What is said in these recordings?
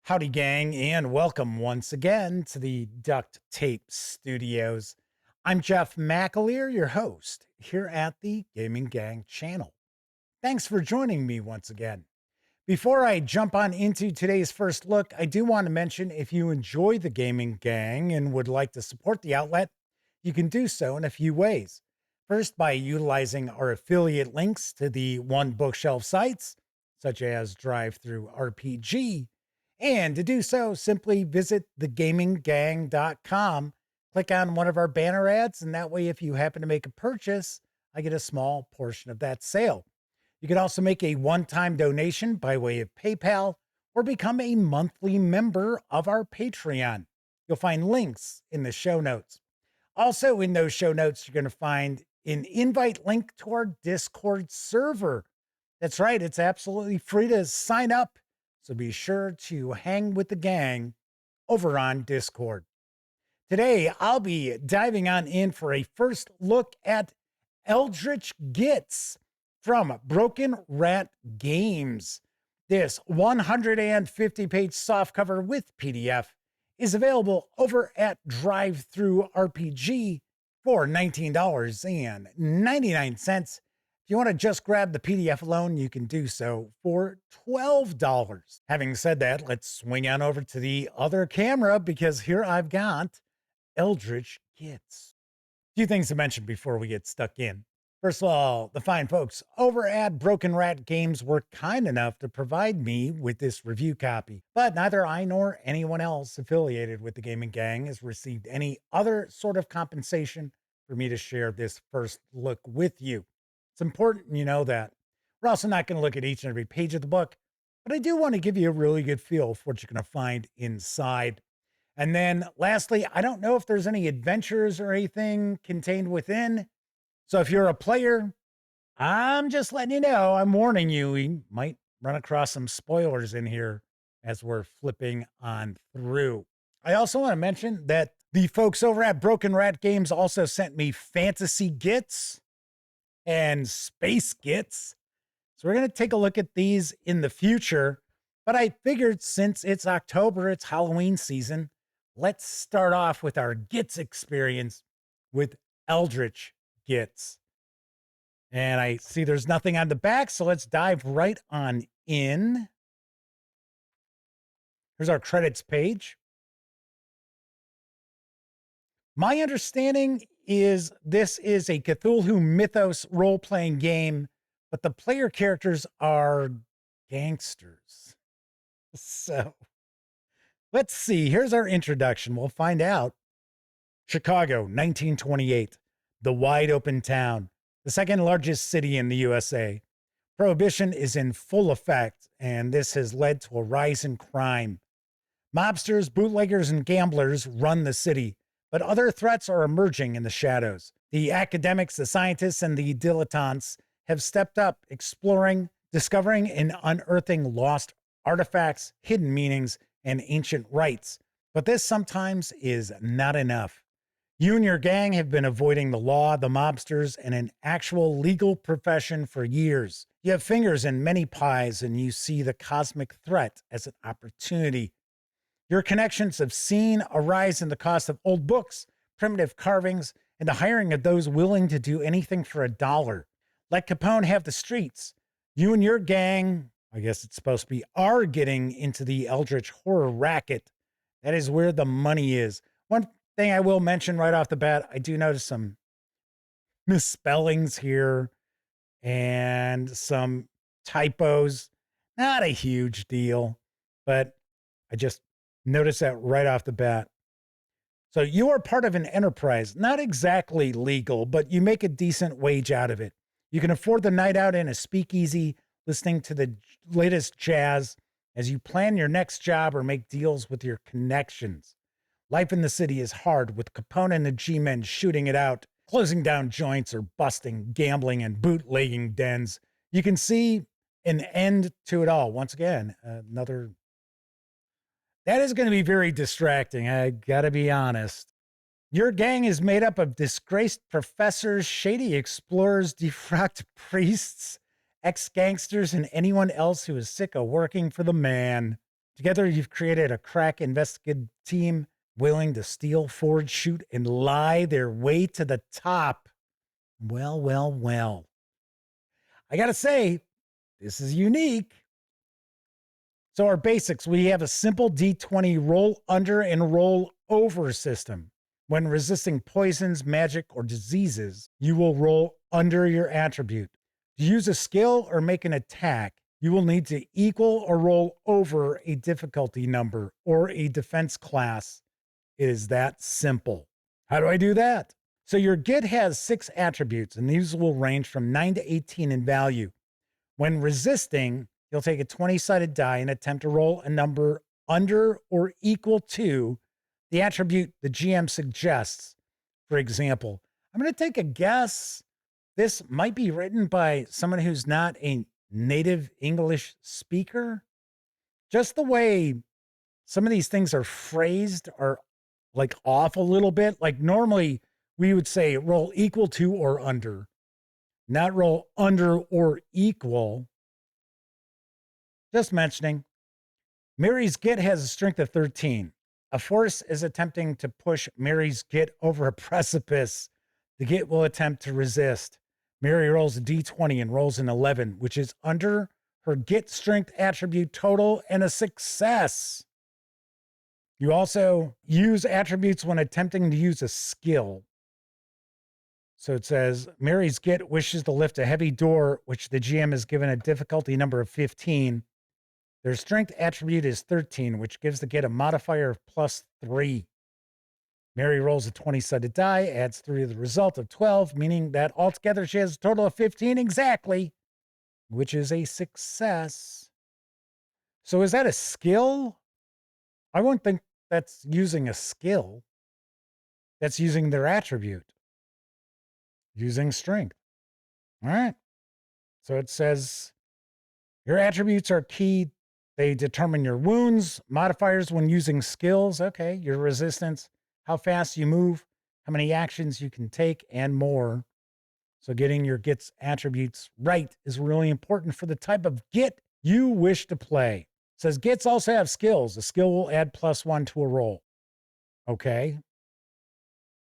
Howdy, gang, and welcome once again to the Duct Tape Studios. I'm Jeff McAleer, your host, here at the Gaming Gang channel. Thanks for joining me once again. Before I jump on into today's first look, I do want to mention if you enjoy the Gaming Gang and would like to support the outlet, you can do so in a few ways. First, by utilizing our affiliate links to the One Bookshelf sites, such as DriveThruRPG. And to do so, simply visit thegaminggang.com, click on one of our banner ads, and that way, if you happen to make a purchase, I get a small portion of that sale. You can also make a one-time donation by way of PayPal or become a monthly member of our Patreon. You'll find links in the show notes. Also, in those show notes, you're going to find an invite link to our Discord server. That's right, it's absolutely free to sign up. So be sure to hang with the gang over on Discord. Today, I'll be diving on in for a first look at Eldritch Gits from Broken Rat Games. This 150-page softcover with PDF is available over at DriveThruRPG for $19.99. If you want to just grab the PDF alone, you can do so for $12. Having said that, let's swing on over to the other camera because here I've got Eldritch Gits. A few things to mention before we get stuck in. First of all, the fine folks over at Broken Rat Games were kind enough to provide me with this review copy, but neither I nor anyone else affiliated with the Gaming Gang has received any other sort of compensation for me to share this first look with you. It's important you know that. We're also not going to look at each and every page of the book, but I do want to give you a really good feel for what you're going to find inside. And then lastly, I don't know if there's any adventures or anything contained within. So if you're a player, I'm just letting you know, I'm warning you, we might run across some spoilers in here as we're flipping on through. I also want to mention that the folks over at Broken Rat Games also sent me Fantasy Gits and Space Gits. So we're going to take a look at these in the future. But I figured since it's October, it's Halloween season, let's start off with our Gits experience with Eldritch Gits. And I see there's nothing on the back, so let's dive right on in. Here's our credits page. My understanding is this is a Cthulhu Mythos role-playing game, but the player characters are gangsters. So let's see. Here's our introduction. We'll find out. Chicago, 1928, the wide open town, the second largest city in the USA. Prohibition is in full effect, and this has led to a rise in crime. Mobsters, bootleggers, and gamblers run the city, but other threats are emerging in the shadows. The academics, the scientists, and the dilettantes have stepped up, exploring, discovering, and unearthing lost artifacts, hidden meanings, and ancient rites. But this sometimes is not enough. You and your gang have been avoiding the law, the mobsters, and an actual legal profession for years. You have fingers in many pies, and you see the cosmic threat as an opportunity. Your connections have seen a rise in the cost of old books, primitive carvings, and the hiring of those willing to do anything for $1. Let Capone have the streets. You and your gang, I guess it's supposed to be, are getting into the Eldritch horror racket. That is where the money is. One thing I will mention right off the bat, I do notice some misspellings here and some typos. Not a huge deal, but I just notice that right off the bat. So you are part of an enterprise, not exactly legal, but you make a decent wage out of it. You can afford the night out in a speakeasy, listening to the latest jazz as you plan your next job or make deals with your connections. Life in the city is hard, with Capone and the G-men shooting it out, closing down joints or busting gambling and bootlegging dens. You can see an end to it all. Once again, another... That is going to be very distracting, I gotta be honest. Your gang is made up of disgraced professors, shady explorers, defrocked priests, ex-gangsters, and anyone else who is sick of working for the man. Together, you've created a crack investigative team willing to steal, forge, shoot, and lie their way to the top. Well, well, well. I got to say, this is unique. So our basics, we have a simple D20 roll under and roll over system. When resisting poisons, magic, or diseases, you will roll under your attribute. To use a skill or make an attack, you will need to equal or roll over a difficulty number or a defense class. It is that simple. How do I do that? So your Git has 6 attributes, and these will range from 9 to 18 in value. When resisting, you'll take a 20-sided die and attempt to roll a number under or equal to the attribute the GM suggests. For example, I'm going to take a guess. This might be written by someone who's not a native English speaker. Just the way some of these things are phrased are like off a little bit. Like normally we would say roll equal to or under, not roll under or equal. Just mentioning. Mary's Git has a strength of 13. A force is attempting to push Mary's Git over a precipice. The Git will attempt to resist. Mary rolls a d20 and rolls an 11, which is under her Git strength attribute total and a success. You also use attributes when attempting to use a skill. So it says, Mary's Git wishes to lift a heavy door, which the GM has given a difficulty number of 15. Their strength attribute is 13, which gives the Git a modifier of +3. Mary rolls a 20-sided die, adds 3 to the result of 12, meaning that altogether she has a total of 15 exactly, which is a success. So is that a skill? I wouldn't think that's using a skill. That's using their attribute. Using strength. All right. So it says, your attributes are key. They determine your wounds, modifiers when using skills. Okay, your resistance, how fast you move, how many actions you can take, and more. So getting your Git's attributes right is really important for the type of Git you wish to play. It says Gits also have skills. A skill will add +1 to a roll. Okay.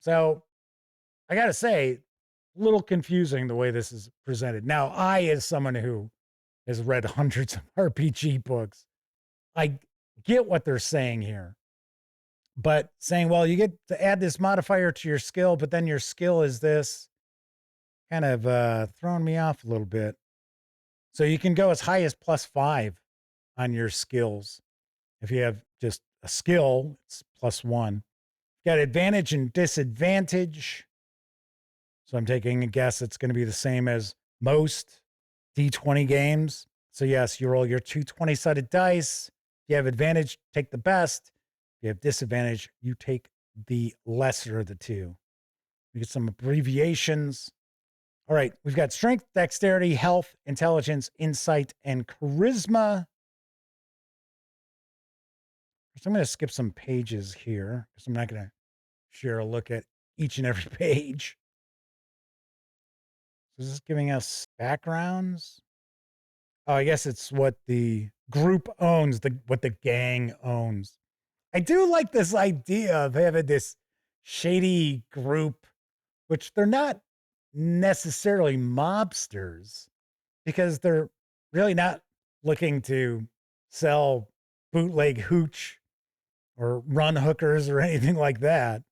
So I got to say, a little confusing the way this is presented. Now, I, as someone who has read hundreds of RPG books, I get what they're saying here. But saying, well, you get to add this modifier to your skill, but then your skill is this, kind of throwing me off a little bit. So you can go as high as +5 on your skills. If you have just a skill, it's +1. You've got advantage and disadvantage. So I'm taking a guess it's going to be the same as most D20 games. So yes, you roll your 2 20-sided dice. If you have advantage, take the best. If you have disadvantage, you take the lesser of the two. We get some abbreviations. All right, we've got strength, dexterity, health, intelligence, insight, and charisma. So I'm going to skip some pages here because I'm not going to share a look at each and every page. So this is giving us backgrounds. Oh, I guess it's what the group owns, what the gang owns. I do like this idea of having this shady group, which they're not necessarily mobsters because they're really not looking to sell bootleg hooch or run hookers or anything like that.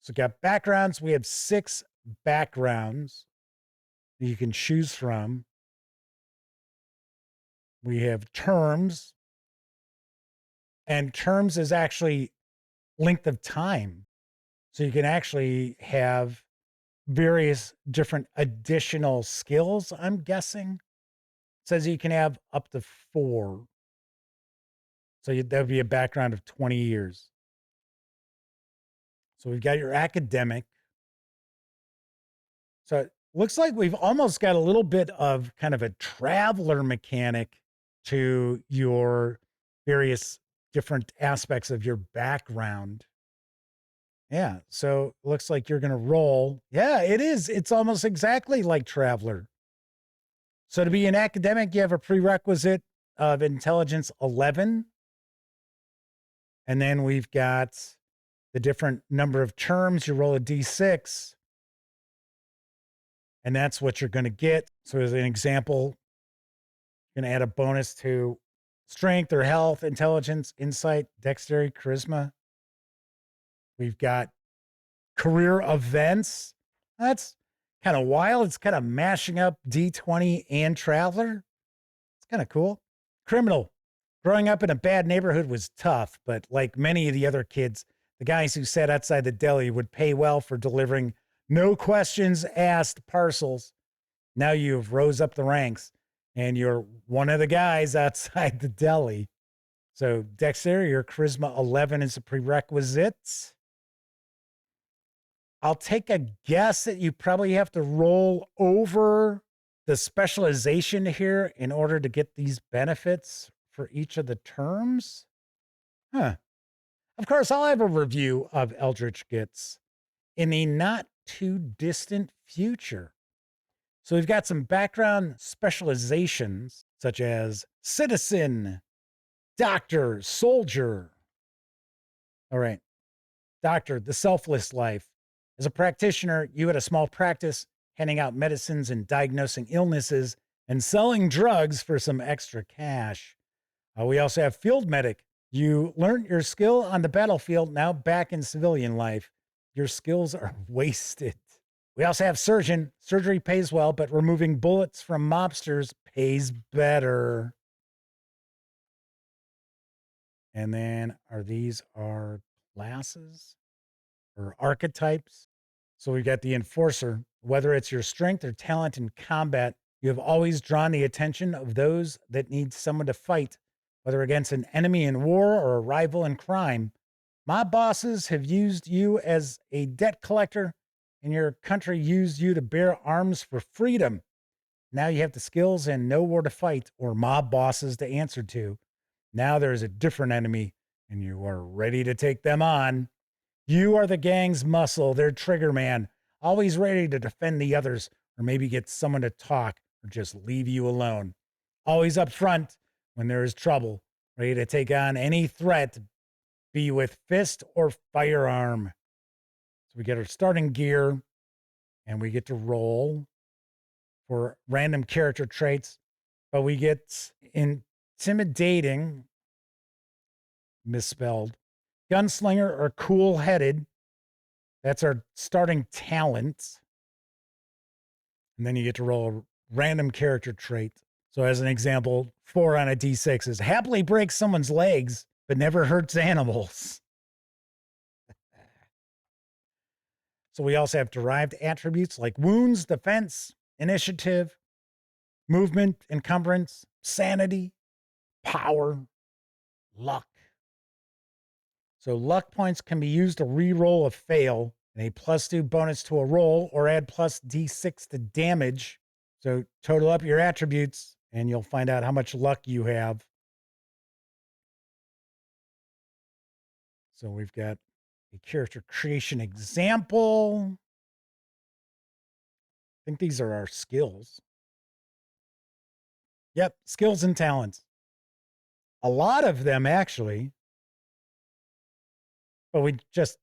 So we got backgrounds. We have 6 backgrounds that you can choose from. We have terms, and terms is actually length of time. So you can actually have various different additional skills, I'm guessing. It says you can have up to 4. So that would be a background of 20 years. So we've got your academic. So it looks like we've almost got a little bit of kind of a traveler mechanic to your various different aspects of your background. Yeah, so it looks like you're going to roll. Yeah, it is. It's almost exactly like Traveler. So to be an academic, you have a prerequisite. of intelligence 11. And then we've got the different number of terms. You roll a d6, and that's what you're going to get. So as an example, you're going to add a bonus to strength or health, intelligence, insight, dexterity, charisma. We've got career events. That's kind of wild. It's kind of mashing up D20 and Traveler. It's kind of cool. Criminal. Growing up in a bad neighborhood was tough, but like many of the other kids, the guys who sat outside the deli would pay well for delivering no questions asked parcels. Now you've rose up the ranks and you're one of the guys outside the deli. So dexterity or charisma 11 is a prerequisite. I'll take a guess that you probably have to roll over the specialization here in order to get these benefits for each of the terms. Huh. Of course, I'll have a review of Eldritch Gits in the not too distant future. So we've got some background specializations such as citizen, doctor, soldier. All right. Doctor, the selfless life. As a practitioner, you had a small practice handing out medicines and diagnosing illnesses and selling drugs for some extra cash. We also have field medic. You learned your skill on the battlefield, now back in civilian life. Your skills are wasted. We also have surgeon. Surgery pays well, but removing bullets from mobsters pays better. And then these our classes or archetypes? So we've got the enforcer. Whether it's your strength or talent in combat, you have always drawn the attention of those that need someone to fight, whether against an enemy in war or a rival in crime. Mob bosses have used you as a debt collector, and your country used you to bear arms for freedom. Now you have the skills and know where to fight or mob bosses to answer to. Now there is a different enemy, and you are ready to take them on. You are the gang's muscle, their trigger man, always ready to defend the others or maybe get someone to talk or just leave you alone. Always up front when there is trouble, ready to take on any threat, be with fist or firearm. So we get our starting gear and we get to roll for random character traits, but we get intimidating, misspelled, gunslinger or cool-headed. That's our starting talent. And then you get to roll a random character trait. So as an example, 4 on a d6 is happily breaks someone's legs, but never hurts animals. So we also have derived attributes like wounds, defense, initiative, movement, encumbrance, sanity, power, luck. So luck points can be used to re-roll a fail and a +2 bonus to a roll or add plus d6 to damage. So total up your attributes and you'll find out how much luck you have. So we've got a character creation example. I think these are our skills. Yep, skills and talents. A lot of them actually, but we just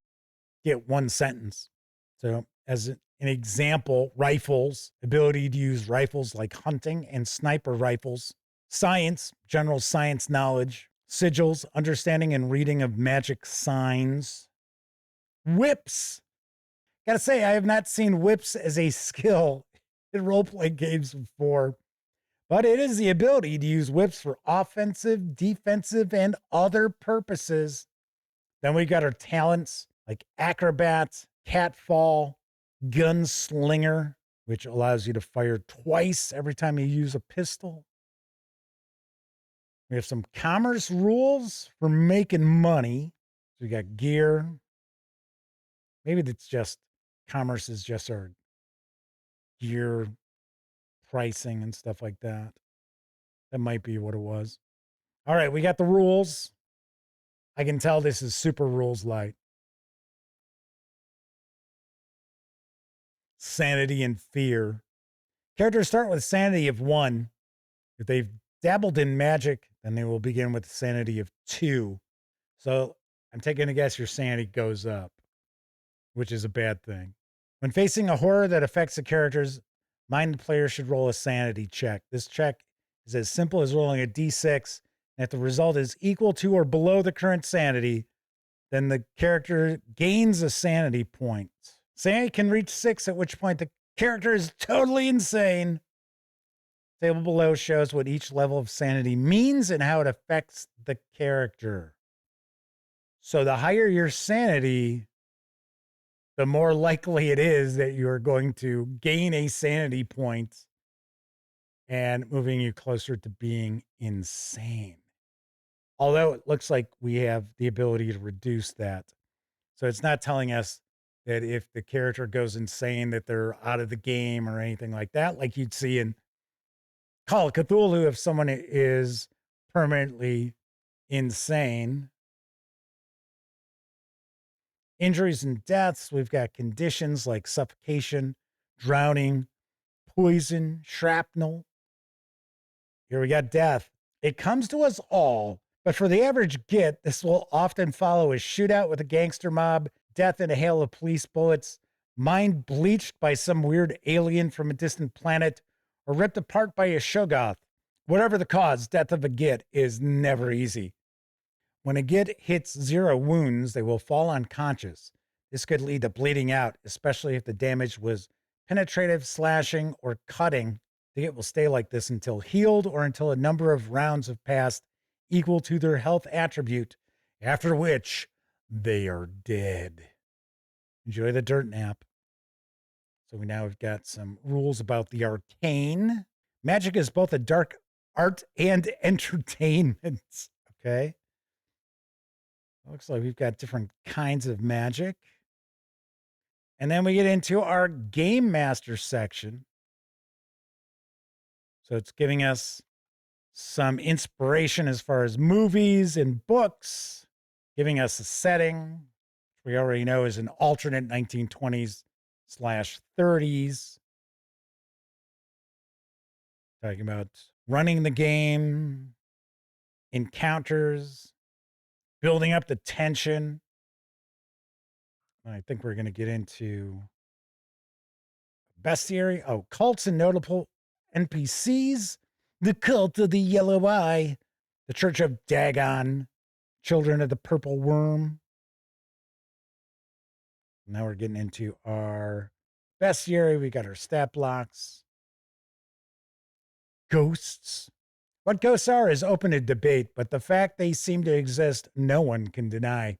get one sentence. So as an example, rifles, ability to use rifles like hunting and sniper rifles. Science, general science knowledge. Sigils, understanding and reading of magic signs. Whips. Gotta say, I have not seen whips as a skill in role-playing games before, but it is the ability to use whips for offensive, defensive, and other purposes. Then we got our talents like acrobat, catfall, gunslinger, which allows you to fire twice every time you use a pistol. We have some commerce rules for making money. So we got gear. Maybe that's just commerce is just our gear pricing and stuff like that. That might be what it was. All right, we got the rules. I can tell this is super rules light. Sanity and fear. Characters start with sanity of 1 if they've dabbled in magic, then they will begin with a sanity of 2. So I'm taking a guess your sanity goes up, which is a bad thing. When facing a horror that affects the characters, mind the player should roll a sanity check. This check is as simple as rolling a d6, and if the result is equal to or below the current sanity, then the character gains a sanity point. Sanity can reach 6, at which point the character is totally insane. The table below shows what each level of sanity means and how it affects the character. So the higher your sanity, the more likely it is that you're going to gain a sanity point and moving you closer to being insane. Although it looks like we have the ability to reduce that. So it's not telling us that if the character goes insane that they're out of the game or anything like that, like you'd see in Call of Cthulhu if someone is permanently insane. Injuries and deaths, we've got conditions like suffocation, drowning, poison, shrapnel. Here we got death. It comes to us all, but for the average git, this will often follow a shootout with a gangster mob, death in a hail of police bullets, mind bleached by some weird alien from a distant planet, or ripped apart by a Shoggoth. Whatever the cause, death of a git is never easy. When a git hits 0 wounds, they will fall unconscious. This could lead to bleeding out, especially if the damage was penetrative, slashing, or cutting. The git will stay like this until healed or until a number of rounds have passed equal to their health attribute, after which they are dead. Enjoy the dirt nap. So we now have got some rules about the arcane. Magic is both a dark art and entertainment. Okay. Looks like we've got different kinds of magic. And then we get into our game master section. So it's giving us some inspiration as far as movies and books, giving us a setting, which we already know is an alternate 1920s/30s. Talking about running the game, encounters, building up the tension. I think we're going to get into Bestiary. Oh, cults and notable NPCs. The Cult of the Yellow Eye. The Church of Dagon. Children of the Purple Worm. Now we're getting into our Bestiary. We got our stat blocks. Ghosts. What ghosts are is open to debate, but the fact they seem to exist, no one can deny.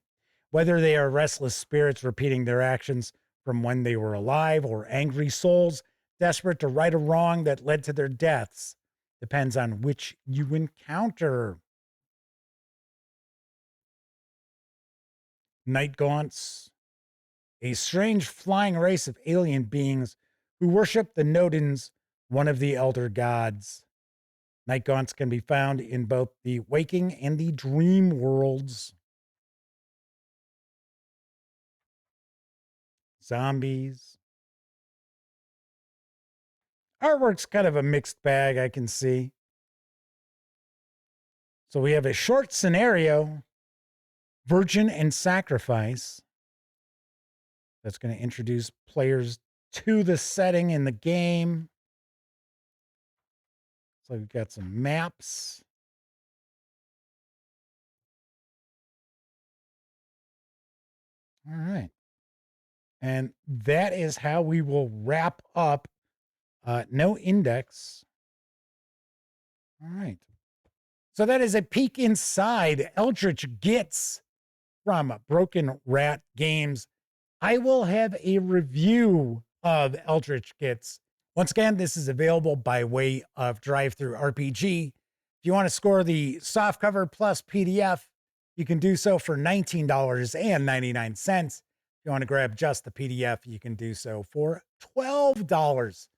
Whether they are restless spirits repeating their actions from when they were alive or angry souls desperate to right a wrong that led to their deaths depends on which you encounter. Night Gaunts, a strange flying race of alien beings who worship the Nodens, one of the elder gods. Night Gaunts can be found in both the waking and the dream worlds. Zombies. Artwork's kind of a mixed bag, I can see. So we have a short scenario, Virgin and Sacrifice. That's going to introduce players to the setting in the game. So we've got some maps. All right. And that is how we will wrap up. No index. All right. So that is a peek inside Eldritch Gits from Broken Rat Games. I will have a review of Eldritch Gits. Once again, this is available by way of DriveThruRPG. If you want to score the softcover plus PDF, you can do so for $19.99. If you want to grab just the PDF, you can do so for $12.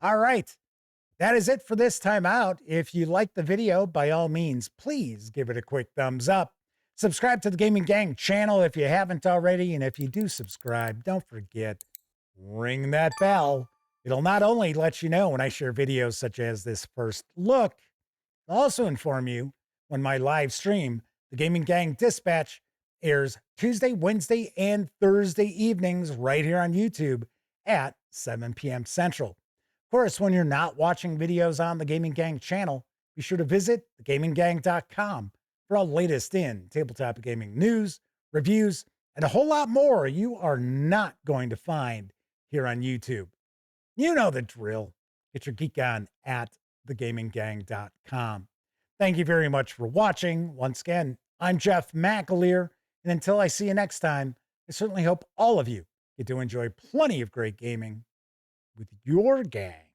All right. That is it for this time out. If you liked the video, by all means, please give it a quick thumbs up. Subscribe to the Gaming Gang channel if you haven't already. And if you do subscribe, don't forget, ring that bell. It'll not only let you know when I share videos such as this first look, I'll also inform you when my live stream, the Gaming Gang Dispatch, airs Tuesday, Wednesday, and Thursday evenings right here on YouTube at 7 p.m. Central. Of course, when you're not watching videos on the Gaming Gang channel, be sure to visit thegaminggang.com for all latest in tabletop gaming news, reviews, and a whole lot more you are not going to find here on YouTube. You know the drill. Get your geek on at thegaminggang.com. Thank you very much for watching. Once again, I'm Jeff McAleer, and until I see you next time, I certainly hope all of you get to enjoy plenty of great gaming with your gang.